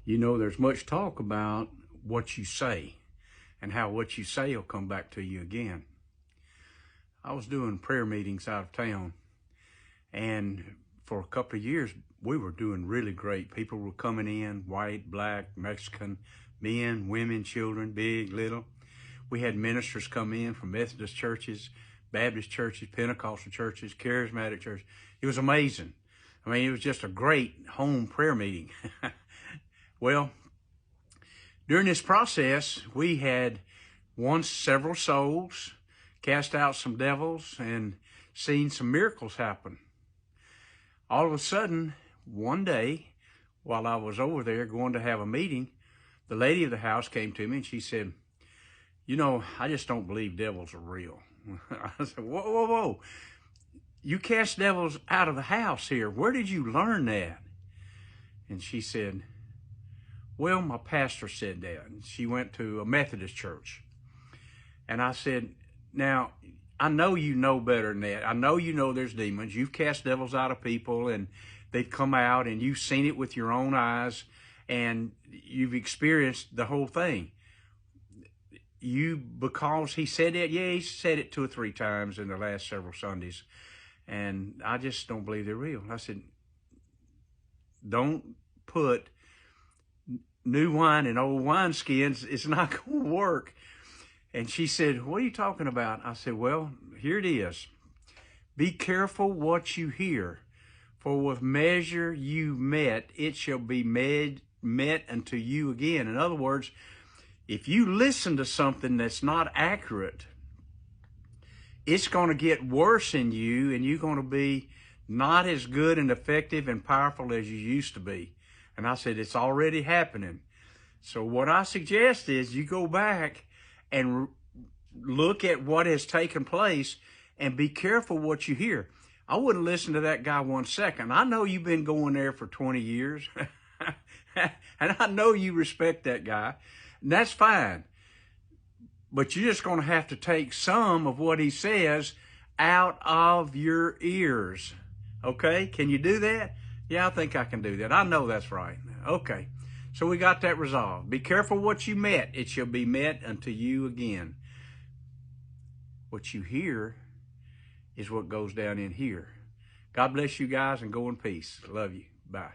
You know, there's much talk about what you say and how what you say will come back to you again. I was doing prayer meetings out of town, and for a couple of years, we were doing really great. People were coming in, white, black, Mexican, men, women, children, big, little. We had ministers come in from Methodist churches, Baptist churches, Pentecostal churches, charismatic churches. It was amazing. I mean, it was just a great home prayer meeting. Well, during this process, we had won several souls, cast out some devils, and seen some miracles happen. All of a sudden, one day, while I was over there going to have a meeting, the lady of the house came to me and she said, "You know, I just don't believe devils are real." I said, "Whoa, whoa, whoa. You cast devils out of the house here. Where did you learn that?" And she said, "Well, my pastor said that." And she went to a Methodist church. And I said, "Now, I know you know better than that. I know you know there's demons. You've cast devils out of people and they've come out and you've seen it with your own eyes and you've experienced the whole thing. Because he said that, yeah, he said it 2 or 3 times in the last several Sundays. And I just don't believe they're real." I said, "Don't put new wine in old wineskins. It's not going to work." And she said, "What are you talking about?" I said, "Well, here it is. Be careful what you hear, for with measure you met, it shall be met unto you again." In other words, if you listen to something that's not accurate, it's going to get worse in you and you're going to be not as good and effective and powerful as you used to be. And I said, it's already happening. So what I suggest is you go back and look at what has taken place and be careful what you hear. I wouldn't listen to that guy 1 second. I know you've been going there for 20 years. And I know you respect that guy. And that's fine. But you're just going to have to take some of what he says out of your ears. Okay? Can you do that? Yeah, I think I can do that. I know that's right. Okay. So we got that resolved. Be careful what you met. It shall be met unto you again. What you hear is what goes down in here. God bless you guys and go in peace. Love you. Bye.